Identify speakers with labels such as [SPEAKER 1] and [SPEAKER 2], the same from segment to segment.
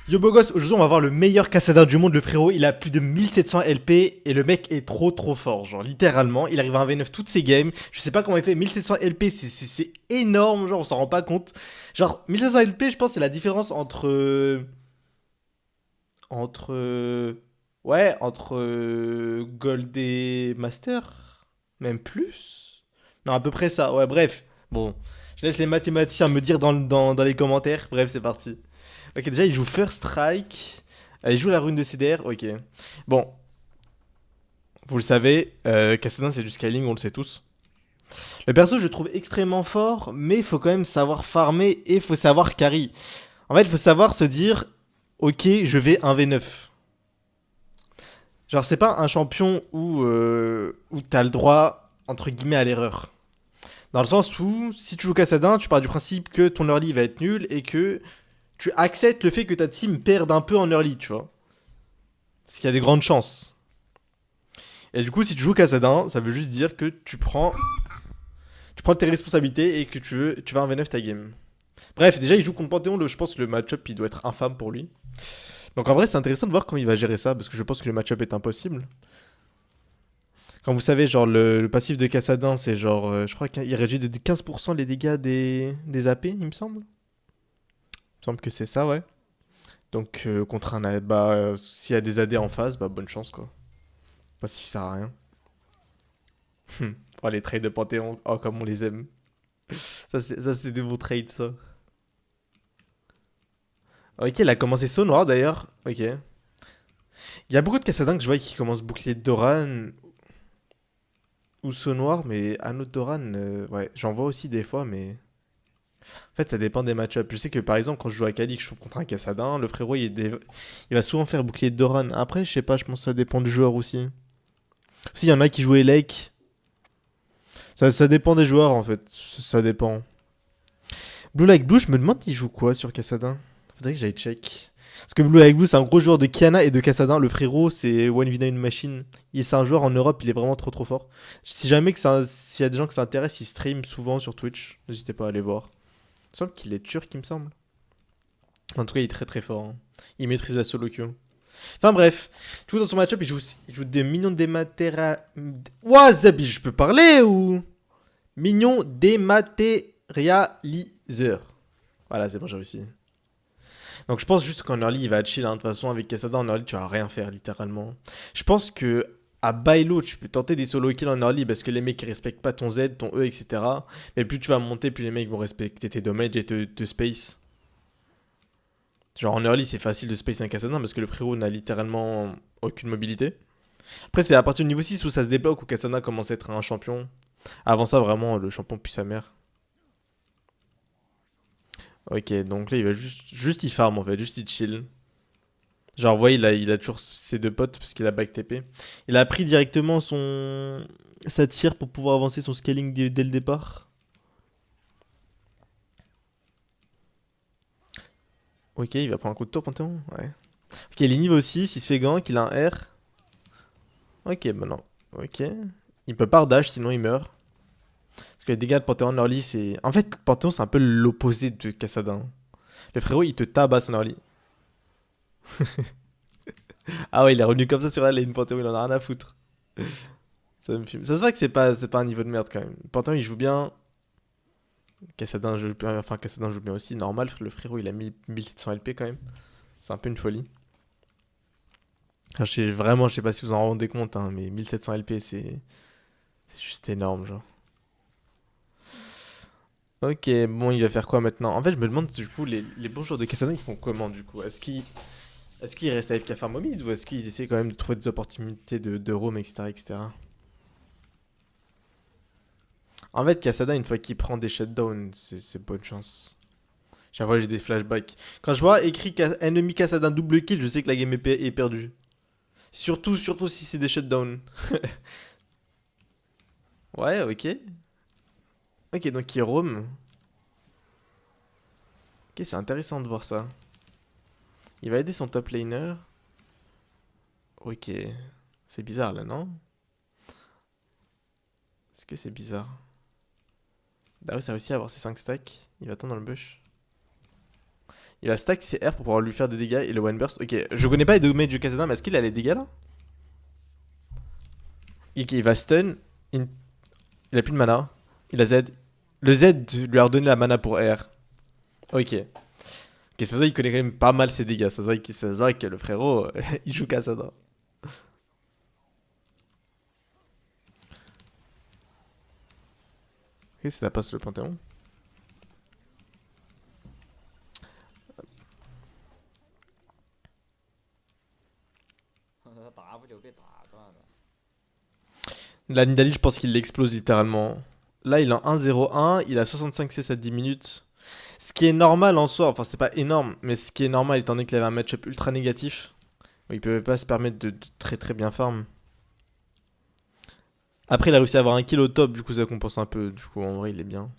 [SPEAKER 1] Yo beau gosse, aujourd'hui on va voir le meilleur cassadin du monde, le frérot, il a plus de 1700 LP et le mec est trop fort, genre littéralement, il arrive à 1v9 toutes ses games, je sais pas comment il fait, 1700 LP c'est énorme, genre on s'en rend pas compte, genre 1500 LP je pense c'est la différence entre Gold et Master, même plus, non à peu près ça, ouais bref, bon, je laisse les mathématiciens me dire dans les commentaires, bref c'est parti. Ok, déjà, il joue First Strike. Il joue la rune de CDR. Ok. Bon, vous le savez, Cassadin, c'est du scaling, on le sait tous. Le perso, je le trouve extrêmement fort, mais il faut quand même savoir farmer et il faut savoir carry. En fait, il faut savoir se dire, ok, je vais 1v9. Genre, c'est pas un champion où t'as le droit, entre guillemets, à l'erreur. Dans le sens où, si tu joues Cassadin, tu pars du principe que ton early va être nul et que tu acceptes le fait que ta team perde un peu en early, tu vois. Ce qui a des grandes chances. Et du coup, si tu joues Cassadin, ça veut juste dire que tu prends tes responsabilités et que tu vas 1v9 ta game. Bref, déjà, il joue contre Panthéon, je pense que le match-up, il doit être infâme pour lui. Donc en vrai, c'est intéressant de voir comment il va gérer ça, parce que je pense que le match-up est impossible. Quand vous savez, genre, le passif de Cassadin, c'est genre, je crois qu'il réduit de 15% les dégâts des AP, il me semble. Il me semble que c'est ça, ouais. Donc contre un bah, s'il y a des AD en face, bah bonne chance, quoi. Passif sert à rien. Oh, les trades de Panthéon, oh, comme on les aime. Ça, c'est des bons trades, ça. Ok, il a commencé saut noir d'ailleurs. Ok. Il y a beaucoup de Cassadins que je vois qui commencent bouclier de Doran ou saut noir, mais anneau de Doran, ouais, j'en vois aussi des fois, mais. En fait, ça dépend des match-ups. Je sais que par exemple, quand je joue à Kali, que je joue contre un Cassadin, le frérot, il va souvent faire bouclier de Doran. Après, je sais pas, je pense que ça dépend du joueur aussi. Aussi, il y en a qui jouent Elec. Ça dépend des joueurs en fait. Ça dépend. Blue Like Blue, je me demande il joue quoi sur Cassadin. Faudrait que j'aille check. Parce que Blue Like Blue, c'est un gros joueur de Kiana et de Cassadin. Le frérot, c'est 1v9 une machine. C'est un joueur en Europe, il est vraiment trop fort. Si jamais s'il y a des gens qui s'intéressent, il stream souvent sur Twitch. N'hésitez pas à aller voir. Il me semble qu'il est turc, il me semble. En tout cas, il est très fort, hein. Il maîtrise la solo queue. Enfin bref, du coup dans son match-up, il joue des minions dématéra... Ouah, Zabi, je peux parler ou... Minions dématérialiseurs. Voilà, c'est bon, j'ai réussi. Donc je pense juste qu'en early, il va chill, hein. De toute façon, avec Casada en early, tu vas rien faire, littéralement. Je pense que à Bailo, tu peux tenter des solo kills en early parce que les mecs ils respectent pas ton Z, ton E, etc. Mais plus tu vas monter, plus les mecs vont respecter tes damages et te space. Genre en early, c'est facile de space un Cassadin parce que le frérot n'a littéralement aucune mobilité. Après, c'est à partir du niveau 6 où ça se débloque, où Cassadin commence à être un champion. Avant ça, vraiment, le champion pue sa mère. Ok, donc là, il va juste il farm en fait, juste il chill. Genre, vous voyez, il a toujours ses deux potes parce qu'il a back TP. Il a pris directement sa tire pour pouvoir avancer son scaling dès le départ. Ok, il va prendre un coup de tour, Panthéon. Ouais. Ok, il est niveau 6, il se fait gank, il a un R. Ok, bah non. Ok. Il peut pas dash, sinon il meurt. Parce que les dégâts de Panthéon early, c'est. En fait, Panthéon, c'est un peu l'opposé de Cassadin. Le frérot, il te tabasse en early. Ah ouais, il est revenu comme ça sur la lane, Panthéon, il en a rien à foutre. Ça me fume. Ça se voit que c'est pas un niveau de merde quand même. Panthéon, il joue bien. Cassadin joue bien aussi. Normal, le frérot, il a 1700 LP quand même. C'est un peu une folie. Enfin, vraiment, je sais pas si vous en rendez compte, hein, mais 1700 LP, c'est juste énorme, genre. Ok, bon, il va faire quoi maintenant? En fait, je me demande, du coup, les bons joueurs de Cassadin, ils font comment, du coup? Est-ce qu'ils restent AFK farm au mid ou est-ce qu'ils essaient quand même de trouver des opportunités de roam, etc., etc. En fait, Cassadin, une fois qu'il prend des shutdowns, c'est bonne chance. Chaque fois, j'ai des flashbacks. Quand je vois écrit ennemi Cassadin double kill, je sais que la game est perdue. Surtout si c'est des shutdowns. Ouais, ok. Ok, donc il roam. Ok, c'est intéressant de voir ça. Il va aider son top laner. Ok. C'est bizarre là, non? Est-ce que c'est bizarre? Darius a réussi à avoir ses 5 stacks. Il va attendre dans le bush. Il va stack ses R pour pouvoir lui faire des dégâts et le one burst. Ok, je connais pas les damage du Kassadin, mais est-ce qu'il a les dégâts là? Ok, il va stun. Il a plus de mana. Il a Z. Le Z lui a redonné la mana pour R. Ok. Ok, ça se voit, il connaît quand même pas mal ses dégâts. Ça se voit que le frérot, il joue Kassadin. Ok, ça passe le Panthéon. La Nidalee, je pense qu'il l'explose littéralement. Là, il est en 1-0-1. Il a 65 CS à 10 minutes. Ce qui est normal en soi. Enfin, c'est pas énorme. Mais ce qui est normal étant donné qu'il avait un match-up ultra négatif. Où il pouvait pas se permettre de très très bien farm. Après, il a réussi à avoir un kill au top. Du coup, ça compense un peu. Du coup, en vrai, il est bien.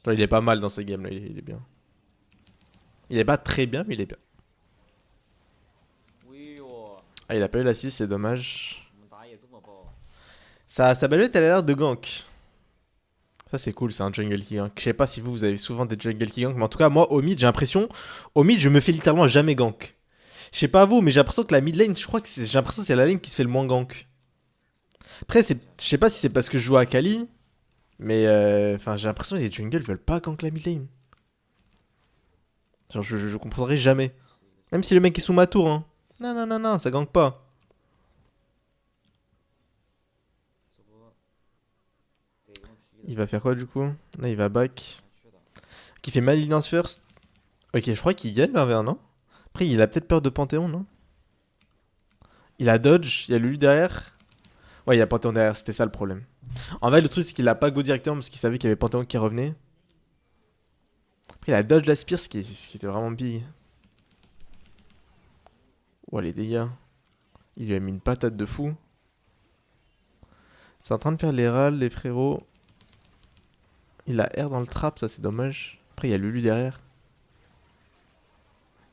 [SPEAKER 1] Genre, il est pas mal dans ces games là. Il est bien. Il est pas très bien, mais il est bien. Ah, il a pas eu l'assist, c'est dommage. Sa baluette, elle a l'air de gank. Ça, c'est cool, c'est un jungle qui gank. Je sais pas si vous avez souvent des jungles qui gank, mais en tout cas, moi, au mid, j'ai l'impression. Au mid, je me fais littéralement jamais gank. Je sais pas vous, mais j'ai l'impression que la mid lane, je crois que j'ai l'impression que c'est la lane qui se fait le moins gank. Après, je sais pas si c'est parce que je joue à Kali, mais enfin, j'ai l'impression que les jungles veulent pas gank la mid lane. Genre, je comprendrai jamais. Même si le mec est sous ma tour, hein. Non, non, non, non, ça gank pas. Il va faire quoi du coup? Là, il va back. Qui fait Malignance first. Ok, je crois qu'il gagne le 1v1, non? Après, il a peut-être peur de Panthéon, non? Il a dodge, il y a Lulu derrière. Ouais, il y a Panthéon derrière, c'était ça le problème. En vrai, le truc, c'est qu'il a pas go directement parce qu'il savait qu'il y avait Panthéon qui revenait. Après, il a dodge la spear, ce qui était vraiment big. Oh, les dégâts. Il lui a mis une patate de fou. C'est en train de faire les râles, les frérots. Il a R dans le trap, ça c'est dommage. Après, il y a Lulu derrière.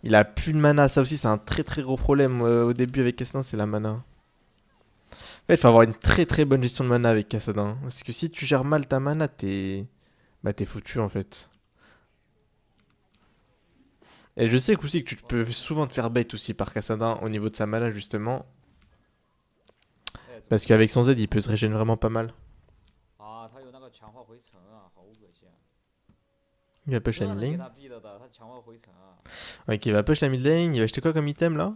[SPEAKER 1] Il a plus de mana, ça aussi c'est un très très gros problème au début avec Kassadin, c'est la mana. En fait, il faut avoir une très très bonne gestion de mana avec Kassadin. Parce que si tu gères mal ta mana, t'es foutu en fait. Et je sais aussi que tu peux souvent te faire bait aussi par Kassadin au niveau de sa mana justement. Parce qu'avec son Z, il peut se régénérer vraiment pas mal. Il va push la mid lane. Ok, il va push la mid lane. Il va acheter quoi comme item là?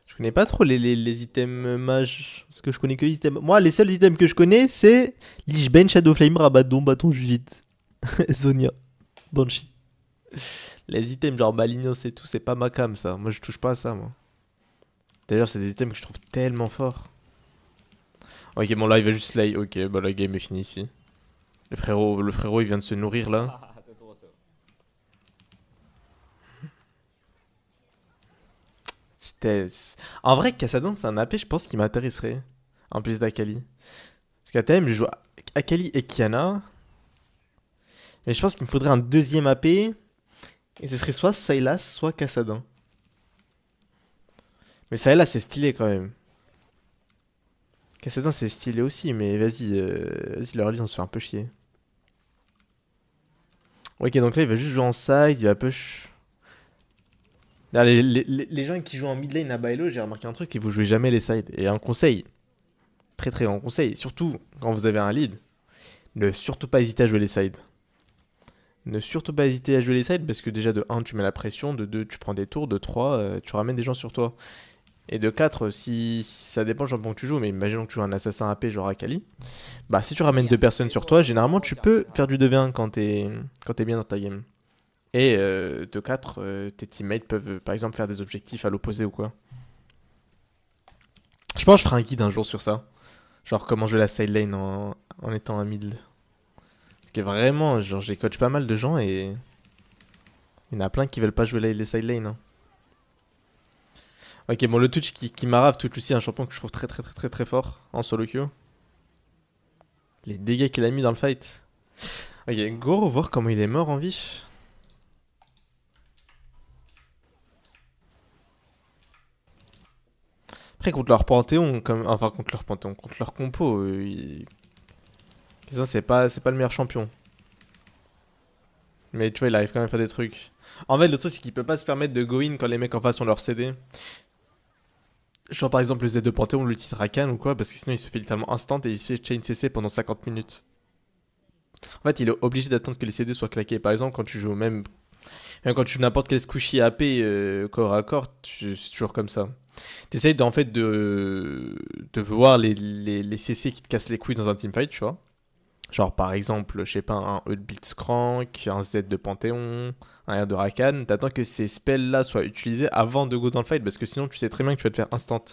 [SPEAKER 1] Je connais pas trop les items mages. Parce que je connais que les items. Moi, les seuls items que je connais, c'est Lich Bane, Shadowflame, Rabadon, Bâton Juvite, Zonia, Banshee. Les items genre Malignos et tout, c'est pas ma cam ça. Moi, je touche pas à ça, moi. D'ailleurs, c'est des items que je trouve tellement forts. Ok, bon, là, il va juste slay. Ok, bah, la game est finie ici. Le frérot, il vient de se nourrir là. En vrai, Kassadin, c'est un AP, je pense, qui m'intéresserait. En plus d'Akali. Parce qu'à TM, je joue Akali et Kiana. Mais je pense qu'il me faudrait un deuxième AP. Et ce serait soit Sylas, soit Kassadin. Mais Sylas, c'est stylé quand même. Kassadin, c'est stylé aussi, mais vas-y, leur liste, on se fait un peu chier. Ok, donc là, il va juste jouer en side, il va push. Là, les gens qui jouent en mid lane à Bailo, j'ai remarqué un truc, c'est que vous jouez jamais les sides. Et un conseil, très très grand conseil, surtout quand vous avez un lead, ne surtout pas hésiter à jouer les sides. Ne surtout pas hésiter à jouer les sides parce que déjà de 1 tu mets la pression, de 2 tu prends des tours, de 3 tu ramènes des gens sur toi. Et de 4 si ça dépend du champion que tu joues, mais imaginons que tu joues un assassin AP genre Akali, bah si tu ramènes 2 personnes sur toi, généralement tu peux faire du 2v1 quand t'es bien dans ta game. Et de 4 tes teammates peuvent par exemple faire des objectifs à l'opposé ou quoi. Je pense que je ferai un guide un jour sur ça. Genre comment jouer la side lane en étant un mid. Parce que vraiment, genre j'ai coach pas mal de gens et il y en a plein qui veulent pas jouer les side lane. Hein. Ok, bon, le Twitch qui m'arrave, Twitch aussi, un champion que je trouve très très très très très fort en solo queue. Les dégâts qu'il a mis dans le fight. Ok, go voir comment il est mort en vif. Après, contre leur panthéon, enfin contre leur panthéon, contre leur compo, ça c'est pas le meilleur champion. Mais tu vois, il arrive quand même à faire des trucs. En fait, le truc, c'est qu'il peut pas se permettre de go in quand les mecs en face ont leur CD. Genre par exemple le Z de Panthéon, le titre Rakan ou quoi, parce que sinon il se fait littéralement instant et il se fait chain CC pendant 50 minutes. En fait, il est obligé d'attendre que les CD soient claqués. Par exemple, quand tu joues même quand tu joues n'importe quel squishy AP corps à corps, c'est toujours comme ça. T'essayes en fait de voir les CC qui te cassent les couilles dans un teamfight, tu vois. Genre par exemple, je sais pas, un E de Blitzcrank, un Z de Panthéon, un R de Rakan. T'attends que ces spells là soient utilisés avant de go dans le fight parce que sinon tu sais très bien que tu vas te faire instant.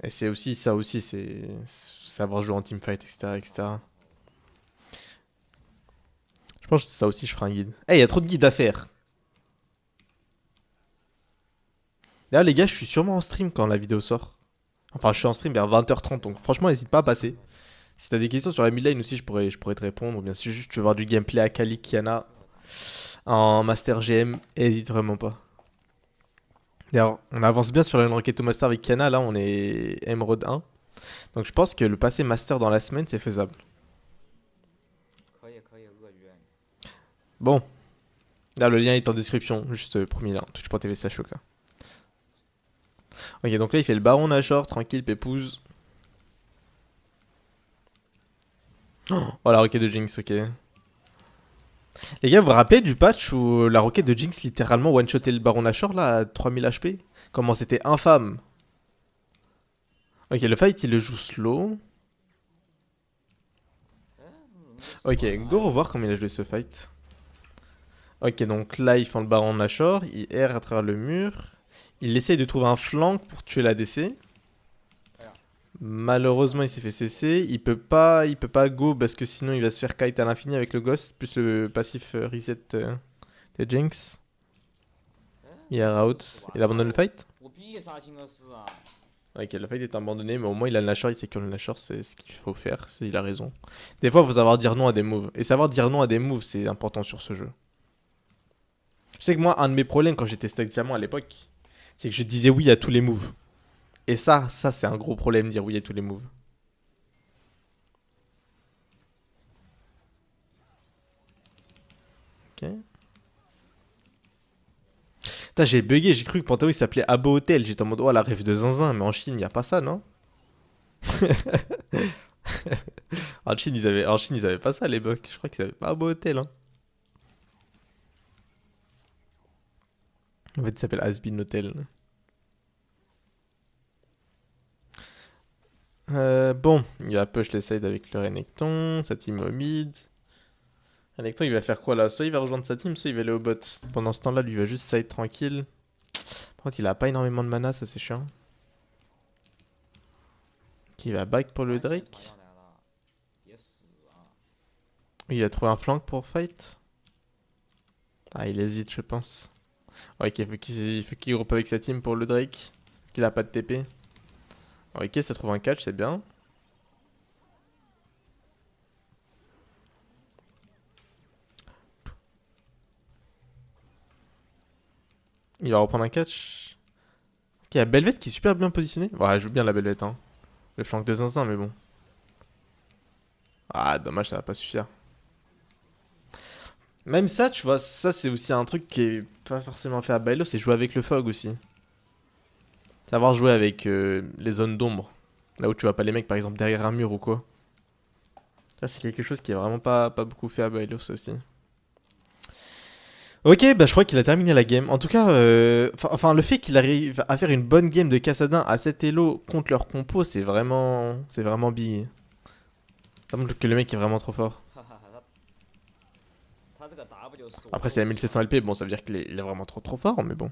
[SPEAKER 1] Et c'est aussi ça aussi, c'est savoir jouer en teamfight, etc., etc. Je pense que ça aussi je ferai un guide. Eh, il y a trop de guides à faire. D'ailleurs les gars, je suis sûrement en stream quand la vidéo sort. Enfin, je suis en stream vers 20h30, donc franchement, n'hésite pas à passer. Si t'as des questions sur la midlane aussi, je pourrais te répondre. Ou bien si juste tu veux voir du gameplay à Kali Kiana en Master GM, hésite vraiment pas. D'ailleurs, on avance bien sur une requête au Master avec Kiana, là on est Emerald 1. Donc je pense que le passer Master dans la semaine, c'est faisable. Bon, là le lien est en description, juste premier lien, twitch.tv/choka. Ok, donc là il fait le Baron Nashor, tranquille, pépouze. Oh la roquette de Jinx, ok. Les gars, vous vous rappelez du patch où la roquette de Jinx littéralement one-shotait le Baron Nashor là à 3000 HP? Comment c'était infâme. Ok, le fight il le joue slow. Ok, go revoir comment il a joué ce fight. Ok, donc là ils font le Baron Nashor, il erre à travers le mur. Il essaye de trouver un flank pour tuer la DC. Malheureusement il s'est fait cesser. Il peut pas go parce que sinon il va se faire kite à l'infini avec le Ghost, plus le passif reset de Jinx. Il est out. Il abandonne le fight. Ok, le fight est abandonné, mais au moins il a le Nashor, il sait que le Nashor c'est ce qu'il faut faire, il a raison. Des fois il faut savoir dire non à des moves. Et savoir dire non à des moves c'est important sur ce jeu. Je sais que moi, un de mes problèmes quand j'étais stock diamant à l'époque, c'est que je disais oui à tous les moves. Et ça c'est un gros problème, dire oui à tous les moves. Ok. Putain, j'ai bugué, j'ai cru que Panthéon il s'appelait Abo Hotel. J'étais en mode, oh la rêve de zinzin, mais en Chine, y a pas ça, non? En Chine, ils avaient pas ça à l'époque. Je crois qu'ils avaient pas Abo Hotel, hein. En fait, il s'appelle Asbin Hotel. Bon, il va push les sides avec le Renekton, sa team au mid. Renekton, il va faire quoi là? Soit il va rejoindre sa team, soit il va aller au bot. Pendant ce temps-là, lui, il va juste side tranquille. Par contre, il a pas énormément de mana, ça c'est chiant. Qui va back pour le Drake. Oui, il a trouvé un flank pour fight. Ah, il hésite, je pense. Ok, faut qu'il groupe avec sa team pour le Drake. Qu'il a pas de TP. Ok, ça trouve un catch, c'est bien. Il va reprendre un catch. Ok, il y a Belvette qui est super bien positionné. Ouais, elle joue bien la Belvette, hein. Le flank de zinzin, mais bon. Ah, dommage, ça va pas suffire. Même ça, tu vois, ça c'est aussi un truc qui est pas forcément fait à Bailo, c'est jouer avec le fog aussi. Savoir jouer avec les zones d'ombre. Là où tu vois pas les mecs, par exemple, derrière un mur ou quoi. Là, c'est quelque chose qui est vraiment pas beaucoup fait à Bailo, ça aussi. Ok, bah je crois qu'il a terminé la game. En tout cas, enfin le fait qu'il arrive à faire une bonne game de Cassadin à 7 elo contre leur compo, c'est vraiment big. Ça montre que le mec est vraiment trop fort. Après, c'est à 1700 LP, bon, ça veut dire qu'il est vraiment trop fort, mais bon.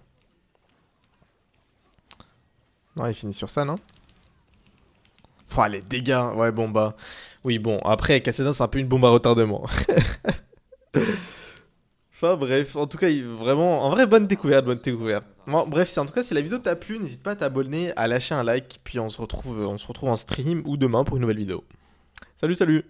[SPEAKER 1] Non, il finit sur ça, non? Enfin, les dégâts, ouais, bon, bah. Oui, bon, après, Cassadin, c'est un peu une bombe à retardement. Enfin, bref, en tout cas, vraiment, en vrai, bonne découverte, bonne découverte. Bon, bref, en tout cas, si la vidéo t'a plu, n'hésite pas à t'abonner, à lâcher un like, puis on se retrouve en stream ou demain pour une nouvelle vidéo. Salut, salut!